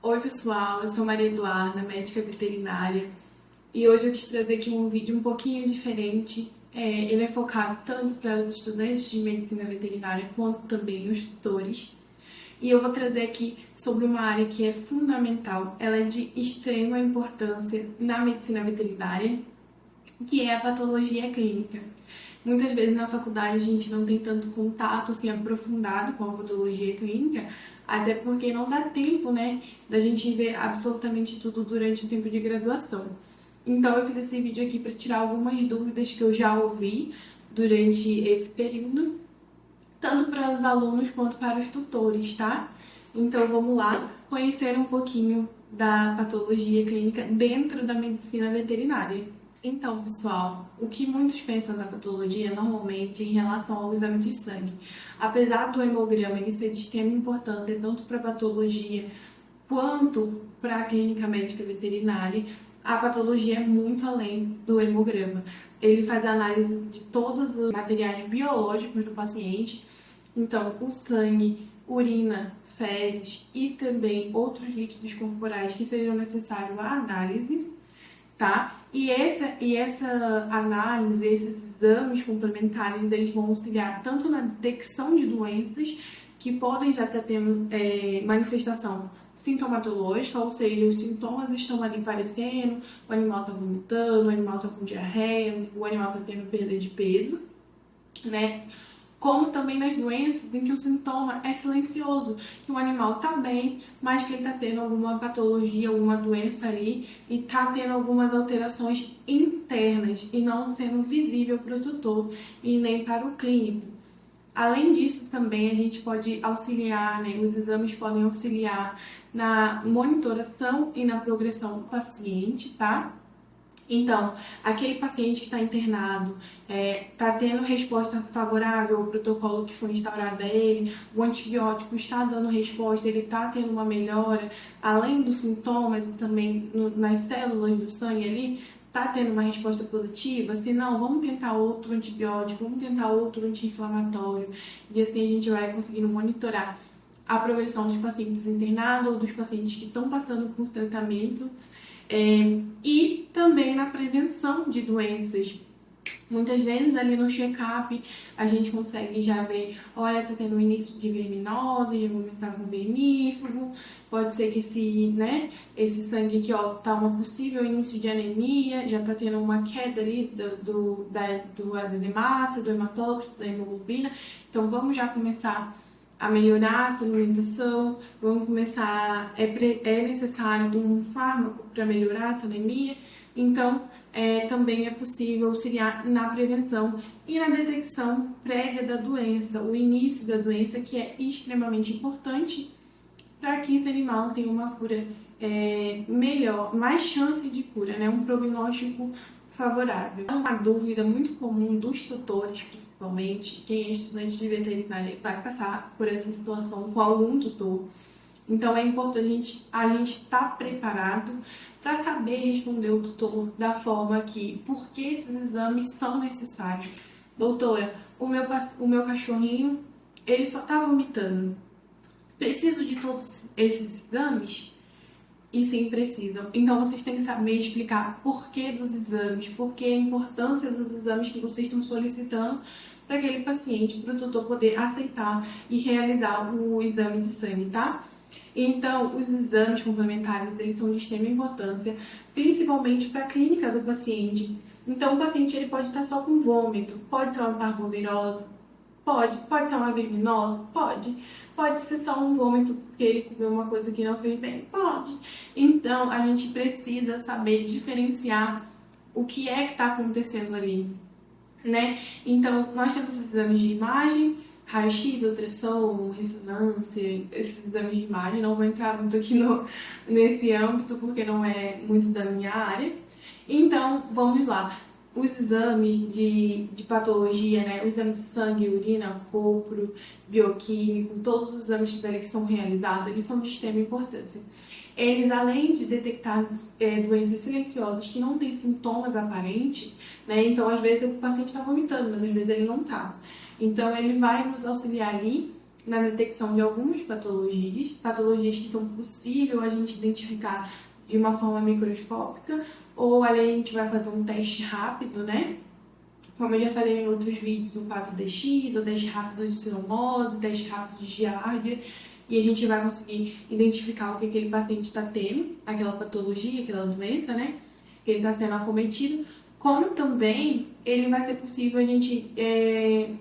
Oi pessoal, eu sou Maria Eduarda, médica veterinária, e hoje eu quis trazer aqui um vídeo um pouquinho diferente. Ele é focado tanto para os estudantes de medicina veterinária quanto também os tutores. E eu vou trazer aqui sobre uma área que é fundamental, ela é de extrema importância na medicina veterinária, que é a patologia clínica. Muitas vezes na faculdade a gente não tem tanto contato assim aprofundado com a patologia clínica, até porque não dá tempo, né, da gente ver absolutamente tudo durante o tempo de graduação. Então eu fiz esse vídeo aqui para tirar algumas dúvidas que eu já ouvi durante esse período, tanto para os alunos quanto para os tutores, tá? Então vamos lá conhecer um pouquinho da patologia clínica dentro da medicina veterinária. Então, pessoal, o que muitos pensam da patologia normalmente em relação ao exame de sangue. Apesar do hemograma ele ser de extrema importância tanto para a patologia quanto para a clínica médica veterinária, a patologia é muito além do hemograma. Ele faz a análise de todos os materiais biológicos do paciente, então o sangue, urina, fezes e também outros líquidos corporais que sejam necessários à análise, tá? E essa análise, esses exames complementares, eles vão auxiliar tanto na detecção de doenças que podem já estar tendo manifestação sintomatológica, ou seja, os sintomas estão ali aparecendo, o animal está vomitando, o animal está com diarreia, o animal está tendo perda de peso, né? Como também nas doenças em que o sintoma é silencioso, que o animal está bem, mas que ele está tendo alguma patologia, alguma doença ali e está tendo algumas alterações internas e não sendo visível para o tutor e nem para o clínico. Além disso, também a gente pode auxiliar, né, os exames podem auxiliar na monitoração e na progressão do paciente, tá? Então, aquele paciente que está internado está tendo resposta favorável ao protocolo que foi instaurado a ele, o antibiótico está dando resposta, ele está tendo uma melhora, além dos sintomas e também nas células do sangue ali, está tendo uma resposta positiva. Se não, vamos tentar outro antibiótico, vamos tentar outro anti-inflamatório, e assim a gente vai conseguindo monitorar a progressão dos pacientes internados ou dos pacientes que estão passando por tratamento. E também na prevenção de doenças. Muitas vezes ali no check-up a gente consegue já ver, olha, tá tendo um início de verminose, já vou aumentar com vermífugo, pode ser que esse sangue aqui, ó, tá um possível início de anemia, já tá tendo uma queda ali do adenemácia, do hematócrito, da hemoglobina, então vamos já começar a melhorar a alimentação, vamos começar, é necessário um fármaco para melhorar essa anemia, então também é possível auxiliar na prevenção e na detecção prévia da doença, o início da doença, que é extremamente importante para que esse animal tenha uma cura melhor, mais chance de cura, né? Um prognóstico favorável. Uma dúvida muito comum dos tutores, principalmente, quem é estudante de veterinária vai passar por essa situação com algum tutor. Então é importante a gente estar preparado para saber responder o tutor da forma que, por que esses exames são necessários. Doutora, o meu cachorrinho, ele só está vomitando. Preciso de todos esses exames? E sim, precisam. Então vocês têm que saber explicar por que dos exames, por que a importância dos exames que vocês estão solicitando para aquele paciente, para o tutor poder aceitar e realizar o exame de sangue, tá? Então, os exames complementares, eles são de extrema importância, principalmente para a clínica do paciente. Então, o paciente ele pode estar só com vômito, pode ser uma parvovirose, pode ser uma verminose, pode ser só um vômito porque ele comeu uma coisa que não fez bem, pode. Então, a gente precisa saber diferenciar o que é que está acontecendo ali, né? Então, nós temos os exames de imagem, raio-x, ultrassom, ressonância, esses exames de imagem. Não vou entrar muito aqui nesse âmbito porque não é muito da minha área. Então, vamos lá. Os exames de patologia, né? O exame de sangue, urina, copro, bioquímico, todos os exames que são realizados, eles são de extrema importância. Eles, além de detectar doenças silenciosas que não têm sintomas aparentes, né? Então, às vezes, o paciente está vomitando, mas às vezes ele não está. Então, ele vai nos auxiliar ali na detecção de algumas patologias que são possível a gente identificar de uma forma microscópica, ou ali a gente vai fazer um teste rápido, né? Como eu já falei em outros vídeos, no 4DX, o teste rápido de cinomose, teste rápido de Giardia, e a gente vai conseguir identificar o que aquele paciente está tendo, aquela patologia, aquela doença, né? Que ele está sendo acometido. Como também ele vai ser possível a gente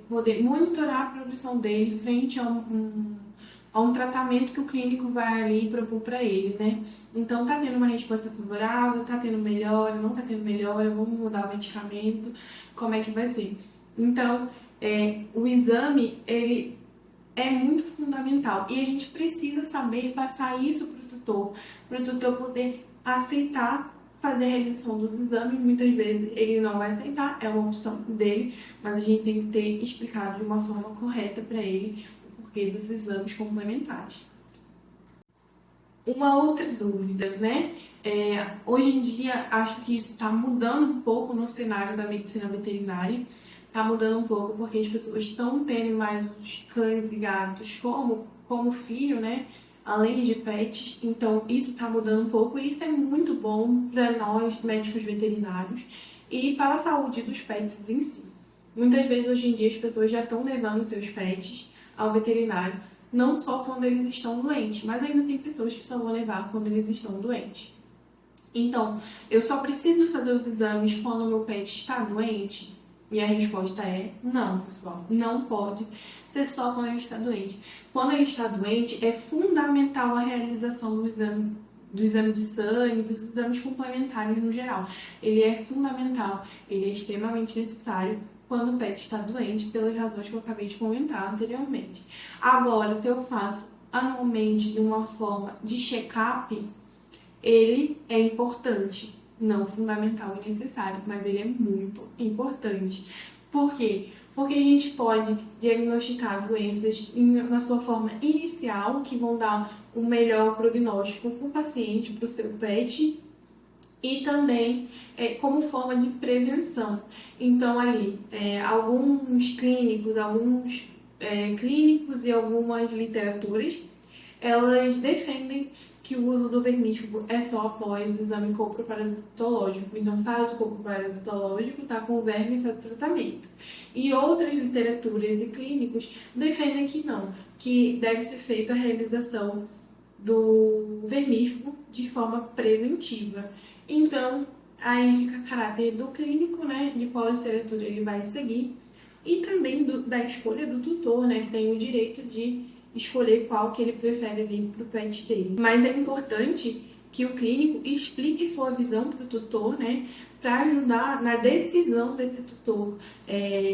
poder monitorar a progressão dele frente a um tratamento que o clínico vai ali propor para ele, né? Então, tá tendo uma resposta favorável, tá tendo melhora, não tá tendo melhora, vamos mudar o medicamento, como é que vai ser? Então, o exame, ele é muito fundamental e a gente precisa saber passar isso para o tutor poder aceitar fazer a realização dos exames. Muitas vezes ele não vai aceitar, é uma opção dele, mas a gente tem que ter explicado de uma forma correta para ele o porquê dos exames complementares. Uma outra dúvida, né? Hoje em dia, acho que isso está mudando um pouco no cenário da medicina veterinária. Está mudando um pouco porque as pessoas estão tendo mais os cães e gatos como filho, né? Além de pets. Então, isso está mudando um pouco e isso é muito bom para nós, médicos veterinários, e para a saúde dos pets em si. Muitas vezes, hoje em dia, as pessoas já estão levando seus pets ao veterinário, não só quando eles estão doentes, mas ainda tem pessoas que só vão levar quando eles estão doentes. Então, eu só preciso fazer os exames quando o meu pet está doente? E a resposta é não, pessoal. Não pode ser só quando ele está doente. Quando ele está doente, é fundamental a realização do exame de sangue, dos exames complementares no geral. Ele é fundamental, ele é extremamente necessário quando o pet está doente, pelas razões que eu acabei de comentar anteriormente. Agora, se eu faço anualmente de uma forma de check-up, ele é importante, não fundamental e necessário, mas ele é muito importante. Por quê? Porque a gente pode diagnosticar doenças na sua forma inicial, que vão dar um melhor prognóstico para o paciente, para o seu pet, e também como forma de prevenção. Então, ali, alguns clínicos e algumas literaturas, elas defendem que o uso do vermífugo é só após o exame coproparasitológico. Então, faz o coproparasitológico, tá com o verme e faz o tratamento. E outras literaturas e clínicos defendem que não, que deve ser feita a realização do vermífugo de forma preventiva. Então, aí fica a caráter do clínico, né, de qual literatura ele vai seguir, e também da escolha do tutor, né, que tem o direito de escolher qual que ele prefere ali para o pet dele. Mas é importante que o clínico explique sua visão para o tutor, né, para ajudar na decisão desse tutor,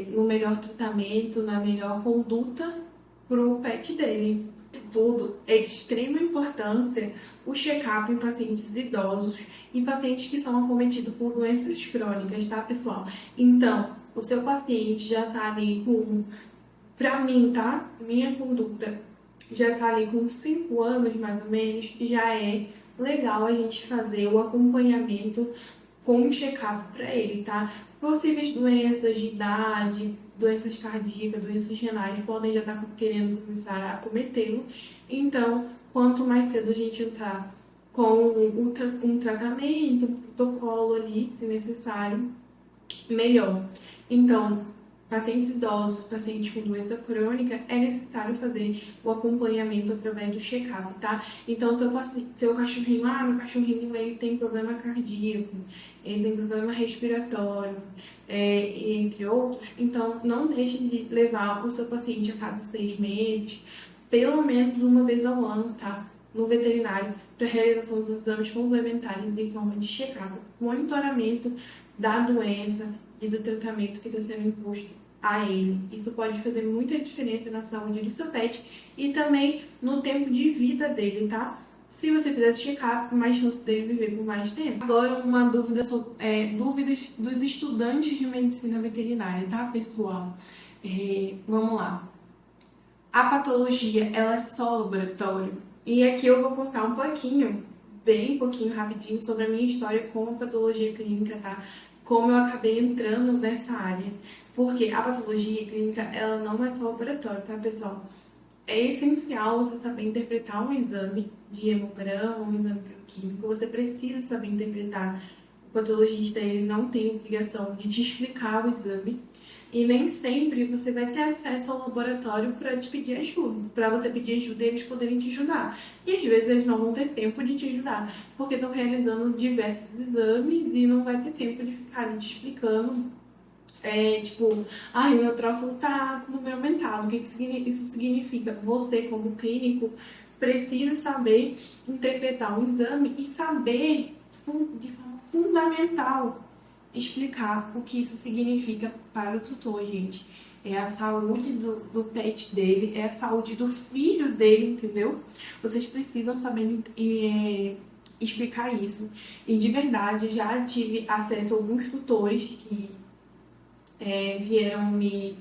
no melhor tratamento, na melhor conduta para o pet dele. Tudo é de extrema importância o check-up em pacientes idosos e pacientes que são acometidos por doenças crônicas, tá, pessoal? Então, o seu paciente já tá ali pra mim, tá? Minha conduta já tá ali com 5 anos, mais ou menos, e já é legal a gente fazer o acompanhamento com um check-up para ele, tá? Possíveis doenças de idade, doenças cardíacas, doenças renais podem já estar querendo começar a acometê-lo. Então, quanto mais cedo a gente entrar com um tratamento, um protocolo ali, se necessário, melhor. Então, pacientes idosos, pacientes com doença crônica, é necessário fazer o acompanhamento através do check-up, tá? Então, seu cachorrinho, meu cachorrinho ele tem problema cardíaco, ele tem problema respiratório, entre outros, então não deixe de levar o seu paciente a cada 6 meses, pelo menos uma vez ao ano, tá? No veterinário, para a realização dos exames complementares em forma de check-up, monitoramento da doença e do tratamento que está sendo imposto a ele. Isso pode fazer muita diferença na saúde do seu pet e também no tempo de vida dele, tá? Se você fizer esse check-up, mais chance dele viver por mais tempo. Agora, uma dúvida sobre dúvidas dos estudantes de medicina veterinária, tá, pessoal? Vamos lá. A patologia, ela é só laboratório? E aqui eu vou contar um pouquinho, bem pouquinho, rapidinho, sobre a minha história com a patologia clínica, tá? Como eu acabei entrando nessa área. Porque a patologia clínica, ela não é só laboratório, tá, pessoal? É essencial você saber interpretar um exame de hemograma, um exame bioquímico. Você precisa saber interpretar. O patologista ele não tem obrigação de te explicar o exame. E nem sempre você vai ter acesso ao laboratório para te pedir ajuda, para você pedir ajuda e eles poderem te ajudar. E às vezes eles não vão ter tempo de te ajudar, porque estão realizando diversos exames e não vai ter tempo de ficarem te explicando. Tipo, ai, o neutrófilo tá com o número aumentado. O que isso significa? Você, como clínico, precisa saber interpretar o exame e saber, de forma fundamental, explicar o que isso significa para o tutor, gente. É a saúde do pet dele, é a saúde do filho dele, entendeu? Vocês precisam saber explicar isso. E de verdade, já tive acesso a alguns tutores que vieram me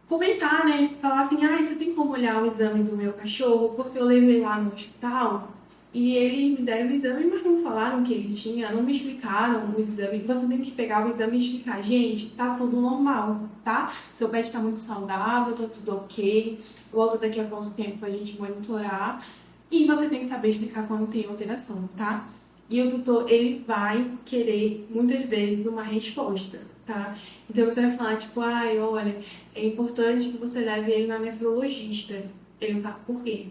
comentar, né? Falar assim, ah, você tem como olhar o exame do meu cachorro? Porque eu levei lá no hospital e eles me deram o exame, mas não falaram que ele tinha, não me explicaram o exame. Você tem que pegar o exame e explicar, gente, tá tudo normal, tá? Seu pet tá muito saudável, tá tudo ok. Volta daqui a pouco tempo pra gente monitorar. E você tem que saber explicar quando tem alteração, tá? E o tutor, ele vai querer, muitas vezes, uma resposta, tá? Então você vai falar, tipo, ai, olha, é importante que você leve ele na nefrologista. Ele fala, por quê?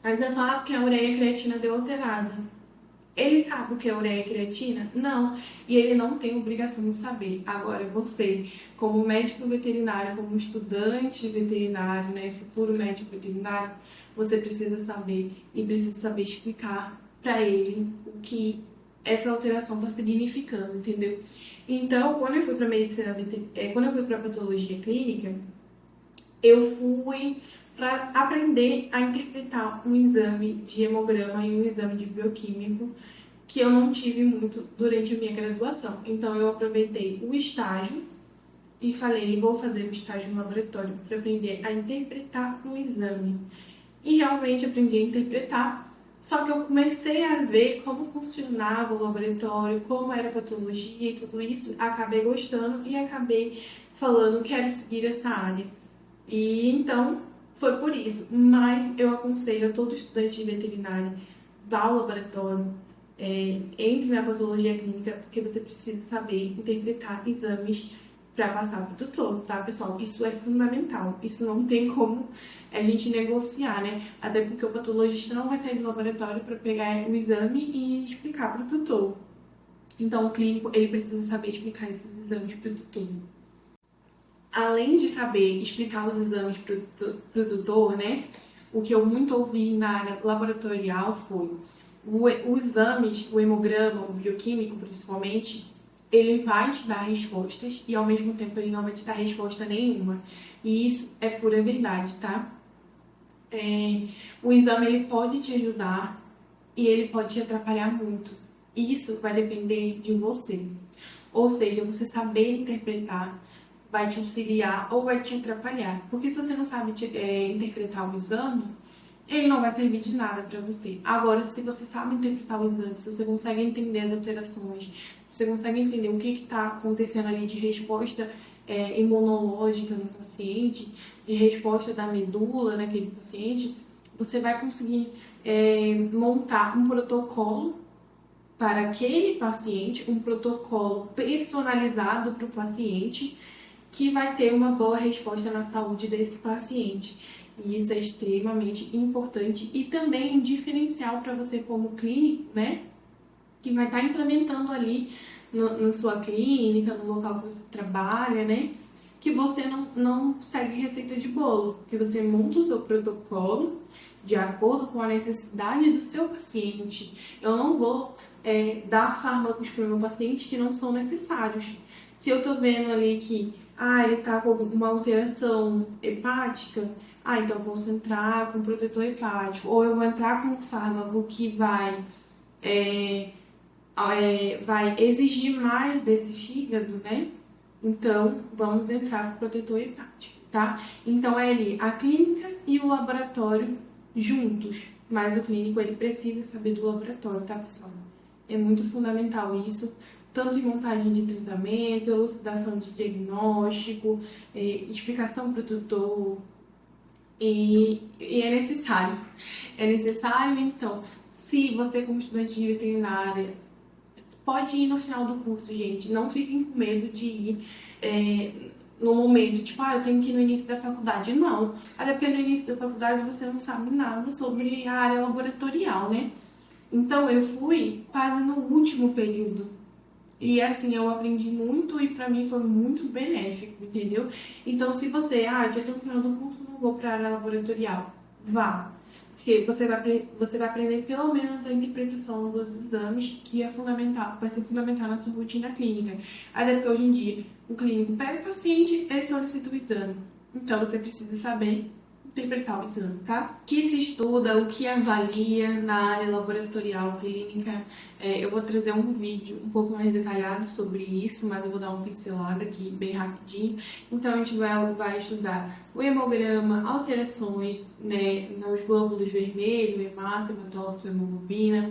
Aí você vai falar, porque a ureia e a creatina deu alterada. Ele sabe o que é ureia e creatina? Não. E ele não tem obrigação de saber. Agora, você, como médico veterinário, como estudante veterinário, né, futuro médico veterinário, você precisa saber e precisa saber explicar para ele o que essa alteração está significando, entendeu? Então, quando eu fui para medicina, quando eu fui para patologia clínica, eu fui para aprender a interpretar um exame de hemograma e um exame de bioquímico que eu não tive muito durante a minha graduação. Então, eu aproveitei o estágio e falei, vou fazer um estágio no laboratório para aprender a interpretar um exame. E realmente aprendi a interpretar, só que eu comecei a ver como funcionava o laboratório, como era a patologia e tudo isso, acabei gostando e acabei falando, quero seguir essa área. E então, foi por isso. Mas eu aconselho a todo estudante de veterinária, vá ao laboratório, entre na patologia clínica, porque você precisa saber interpretar exames para passar para o tutor, tá, pessoal? Isso é fundamental. Isso não tem como a gente negociar, né? Até porque o patologista não vai sair do laboratório para pegar o exame e explicar para o tutor. Então, o clínico, ele precisa saber explicar esses exames para o tutor. Além de saber explicar os exames para o tutor, né? O que eu muito ouvi na área laboratorial foi os exames, o hemograma, o bioquímico principalmente, ele vai te dar respostas e ao mesmo tempo ele não vai te dar resposta nenhuma. E isso é pura verdade, tá? O exame ele pode te ajudar e ele pode te atrapalhar muito. Isso vai depender de você. Ou seja, você saber interpretar vai te auxiliar ou vai te atrapalhar. Porque se você não sabe interpretar o exame, ele não vai servir de nada para você. Agora, se você sabe interpretar o exame, se você consegue entender as alterações, você consegue entender o que está acontecendo ali de resposta imunológica no paciente, de resposta da medula naquele paciente, você vai conseguir montar um protocolo para aquele paciente, um protocolo personalizado para o paciente, que vai ter uma boa resposta na saúde desse paciente. E isso é extremamente importante e também um diferencial para você como clínico, né? Que vai estar implementando ali na sua clínica, no local que você trabalha, né? Que você não segue receita de bolo, que você monta o seu protocolo de acordo com a necessidade do seu paciente. Eu não vou dar fármacos para o meu paciente que não são necessários. Se eu tô vendo ali que ele tá com uma alteração hepática, então eu posso entrar com protetor hepático. Ou eu vou entrar com um fármaco que vai exigir mais desse fígado, né? Então, vamos entrar com protetor hepático, tá? Então, é ali a clínica e o laboratório juntos. Mas o clínico, ele precisa saber do laboratório, tá, pessoal? É muito fundamental isso, tanto em montagem de tratamento, elucidação de diagnóstico, explicação para o tutor, e é necessário. É necessário, então, se você como estudante de veterinária, pode ir no final do curso, gente. Não fiquem com medo de ir no momento, tipo, eu tenho que ir no início da faculdade. Não. Até porque no início da faculdade você não sabe nada sobre a área laboratorial, né? Então eu fui quase no último período. E assim, eu aprendi muito e pra mim foi muito benéfico, entendeu? Então, se você, já tô no final do curso, não vou pra área laboratorial, vá. Porque você vai aprender pelo menos a interpretação dos exames, que é fundamental, vai ser fundamental na sua rotina clínica. Até porque hoje em dia, o clínico pega o paciente e solicita o exame. Então, você precisa saber interpretar o exame, tá? O que se estuda, o que avalia na área laboratorial clínica. Eu vou trazer um vídeo um pouco mais detalhado sobre isso, mas eu vou dar uma pincelada aqui bem rapidinho. Então, a gente vai estudar o hemograma, alterações, né, nos glóbulos vermelhos, hemácia, hematócrito, hemoglobina,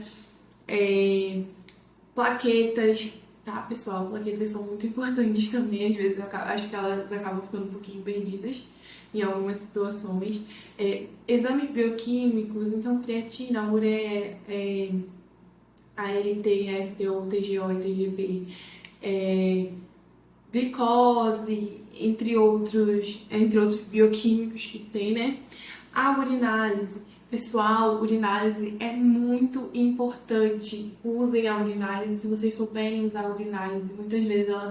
plaquetas, tá, pessoal? Plaquetas são muito importantes também, às vezes acho que elas acabam ficando um pouquinho perdidas em algumas situações. Exames bioquímicos, então creatina, ureia, ALT, STO, TGO e TGP, glicose, entre outros bioquímicos que tem, né? A urinálise. Pessoal, urinálise é muito importante. Usem a urinálise se vocês souberem usar a urinálise. Muitas vezes ela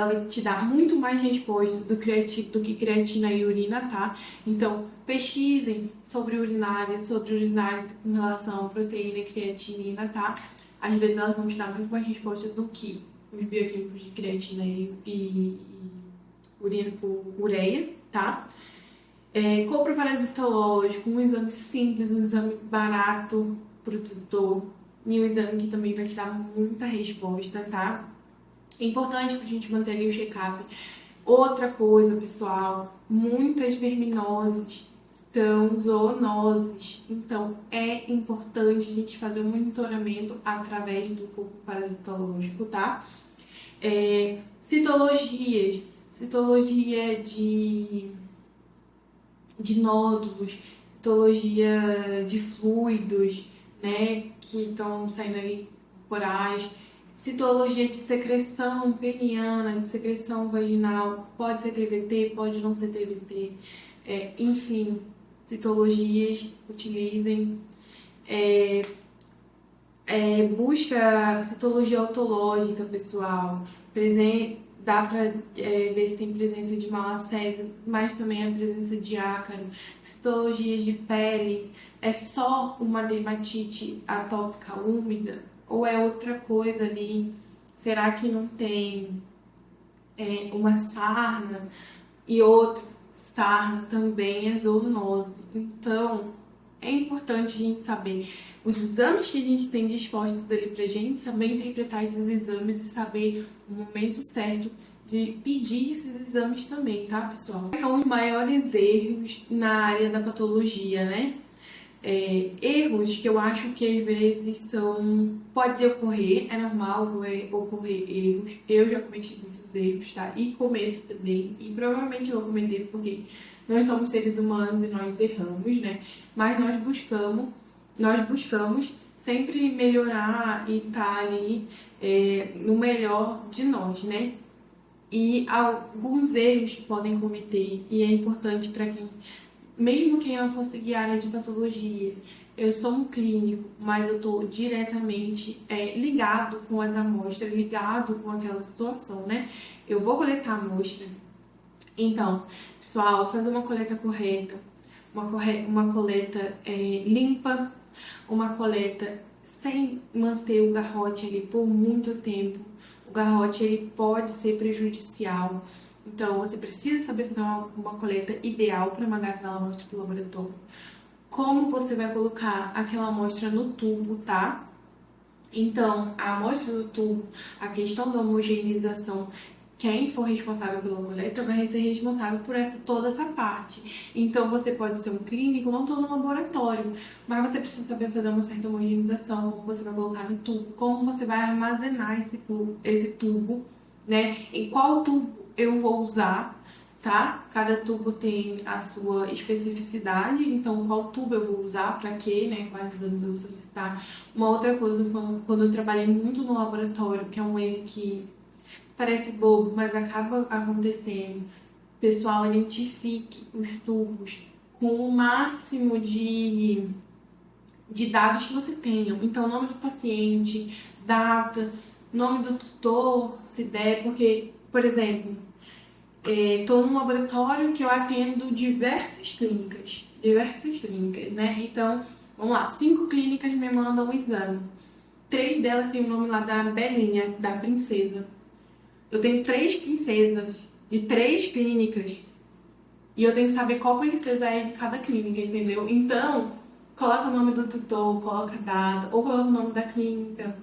vai te dar muito mais resposta do que creatina e urina, tá? Então, pesquisem sobre urinálise com relação a proteína e creatinina, tá? Às vezes elas vão te dar muito mais resposta do que os bioquímicos de creatina e ureia, tá? Compro parasitológico, um exame simples, um exame barato pro tutor e um exame que também vai te dar muita resposta, tá? É importante pra gente manter ali o check-up. Outra coisa, pessoal, muitas verminoses são zoonoses. Então, é importante a gente fazer o monitoramento através do corpo parasitológico, tá? Citologia de nódulos, citologia de fluidos, né, que estão saindo ali corporais, citologia de secreção peniana, de secreção vaginal, pode ser TVT, pode não ser TVT, enfim, citologias, utilizem. Busca citologia autológica, pessoal. Dá para ver se tem presença de malacésia, mas também a presença de ácaro. Citologia de pele, é só uma dermatite atópica úmida ou é outra coisa ali? Será que não tem uma sarna e outra sarna também é zoonose? Então, é importante a gente saber os exames que a gente tem dispostos ali pra gente, saber interpretar esses exames e saber o momento certo de pedir esses exames também, tá, pessoal? São os maiores erros na área da patologia, né? Erros que eu acho que às vezes pode ocorrer, é normal ocorrer erros. Eu já cometi muitos erros, tá? E cometo também, e provavelmente eu vou cometer porque nós somos seres humanos e nós erramos, né? Mas nós buscamos sempre melhorar e estar ali no melhor de nós, né? E alguns erros que podem cometer, e é importante para quem, mesmo quem não fosse área de patologia, eu sou um clínico, mas eu estou diretamente ligado com as amostras, ligado com aquela situação, né? Eu vou coletar a amostra. Então, pessoal, fazer uma coleta correta, uma coleta limpa, uma coleta sem manter o garrote ali por muito tempo. O garrote ele pode ser prejudicial. Então, você precisa saber fazer uma coleta ideal para mandar aquela amostra para o laboratório. Como você vai colocar aquela amostra no tubo, tá? Então, a amostra no tubo, a questão da homogeneização, quem for responsável pela coleta vai ser responsável por toda essa parte. Então, você pode ser um clínico, não estou no laboratório, mas você precisa saber fazer uma certa homogeneização, como você vai colocar no tubo, como você vai armazenar esse tubo, né? Em qual tubo eu vou usar, tá? Cada tubo tem a sua especificidade, então qual tubo eu vou usar, para quê, né? Quais exames eu vou solicitar. Uma outra coisa, quando eu trabalhei muito no laboratório, que é um erro que parece bobo, mas acaba acontecendo, pessoal, identifique os tubos com o máximo de dados que você tenha. Então, nome do paciente, data, nome do tutor, se der, porque, por exemplo, estou num laboratório que eu atendo diversas clínicas, né? Então, vamos lá, 5 clínicas me mandam um exame. 3 delas têm o nome lá da Belinha, da princesa. Eu tenho 3 princesas de 3 clínicas e eu tenho que saber qual princesa é de cada clínica, entendeu? Então, coloca o nome do tutor, coloca a data, ou coloca o nome da clínica.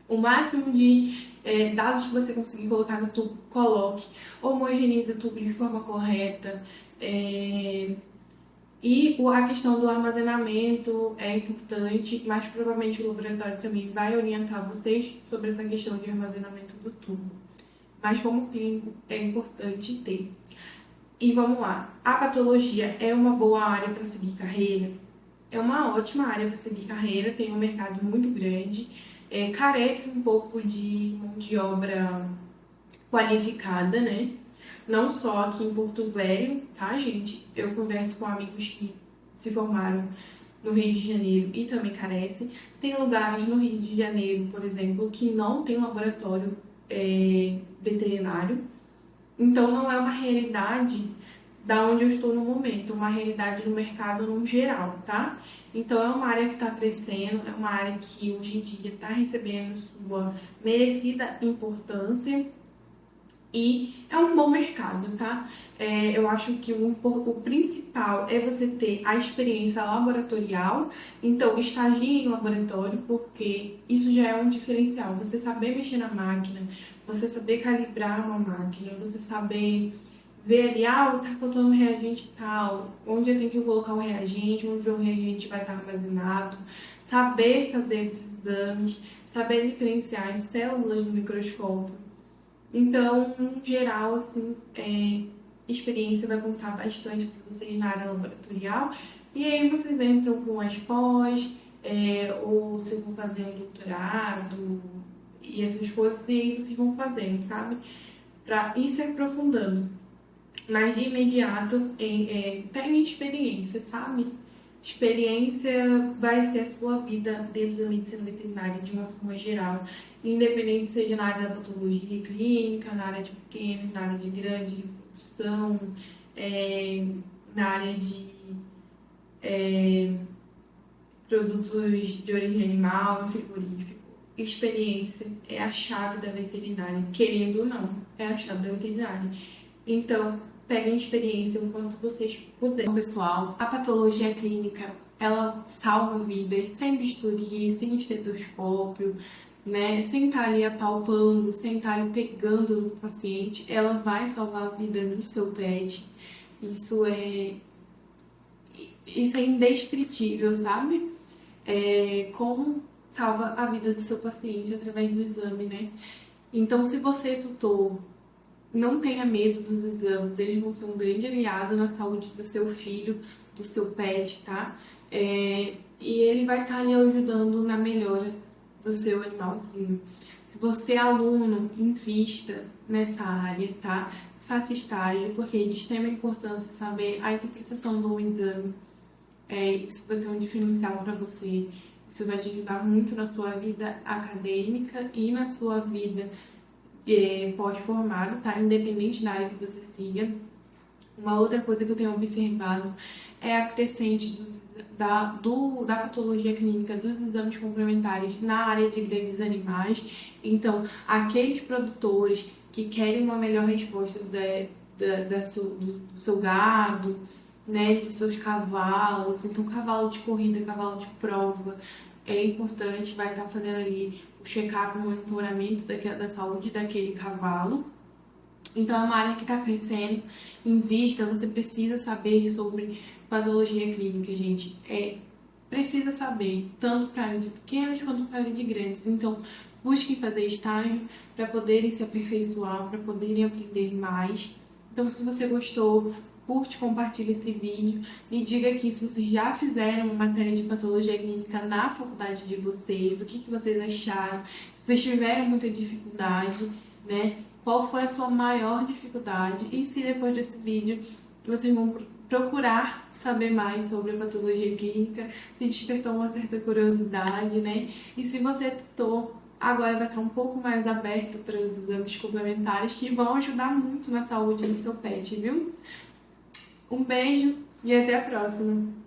O máximo de dados que você conseguir colocar no tubo, coloque. Homogeneize o tubo de forma correta. E a questão do armazenamento é importante, mas provavelmente o laboratório também vai orientar vocês sobre essa questão de armazenamento do tubo. Mas como clínico é importante ter. E vamos lá, a patologia é uma boa área para seguir carreira? É uma ótima área para seguir carreira, tem um mercado muito grande, carece um pouco de mão de obra qualificada, né? Não só aqui em Porto Velho, tá, gente? Eu converso com amigos que se formaram no Rio de Janeiro e também carece. Tem lugares no Rio de Janeiro, por exemplo, que não tem laboratório veterinário. Então, não é uma realidade da onde eu estou no momento, uma realidade no mercado no geral, tá? Então, é uma área que está crescendo, é uma área que hoje em dia está recebendo sua merecida importância e é um bom mercado, tá? Eu acho que o principal é você ter a experiência laboratorial, então estagie em laboratório, porque isso já é um diferencial. Você saber mexer na máquina, você saber calibrar uma máquina, você saber ver ali, tá faltando um reagente tal, onde eu tenho que colocar o reagente, onde o reagente vai estar armazenado, saber fazer os exames, saber diferenciar as células no microscópio. Então, em geral, assim, experiência vai contar bastante para vocês na área laboratorial. E aí vocês entram com as pós, ou se vão fazer um doutorado e essas coisas, e aí vocês vão fazendo, sabe? Para ir se aprofundando. Mas de imediato, peguem experiência, sabe? Experiência vai ser a sua vida dentro da medicina veterinária de uma forma geral, independente seja na área da patologia clínica, na área de pequenos, na área de grande, de produção, na área de produtos de origem animal, frigorífico. Experiência é a chave da veterinária, querendo ou não, é a chave da veterinária. Então, peguem experiência enquanto vocês puderem. Pessoal, a patologia clínica, ela salva vidas sem bisturi, sem estetoscópio, né? Sem estar ali apalpando, sem estar ali pegando no paciente, ela vai salvar a vida do seu pet. Isso é indescritível, sabe? Como salva a vida do seu paciente através do exame, né? Então, se você, tutor, não tenha medo dos exames, eles vão ser um grande aliado na saúde do seu filho, do seu pet, tá? E ele vai estar ali ajudando na melhora do seu animalzinho. Se você é aluno, invista nessa área, tá? Faça estágio, porque é de extrema importância saber a interpretação do exame. Isso vai ser um diferencial para você. Isso vai te ajudar muito na sua vida acadêmica e na sua vida pós-formado, tá? Independente da área que você siga. Uma outra coisa que eu tenho observado é a crescente da patologia clínica dos exames complementares na área de grandes animais. Então, aqueles produtores que querem uma melhor resposta do seu gado, né, dos seus cavalos, então cavalo de corrida, cavalo de prova, é importante, vai estar fazendo ali o check-up, o monitoramento da saúde daquele cavalo. Então é uma área que está crescendo, invista, você precisa saber sobre patologia clínica, gente. Precisa saber, tanto para a área de pequenos quanto para a área de grandes. Então, busquem fazer estágio para poderem se aperfeiçoar, para poderem aprender mais, Então, se você gostou, curte, compartilha esse vídeo. Me diga aqui se vocês já fizeram uma matéria de patologia clínica na faculdade de vocês, o que vocês acharam, se vocês tiveram muita dificuldade, né? Qual foi a sua maior dificuldade? E se depois desse vídeo vocês vão procurar saber mais sobre a patologia clínica, se despertou uma certa curiosidade, né? E se você tentou, agora vai estar um pouco mais aberto para os exames complementares que vão ajudar muito na saúde do seu pet, viu? Um beijo e até a próxima!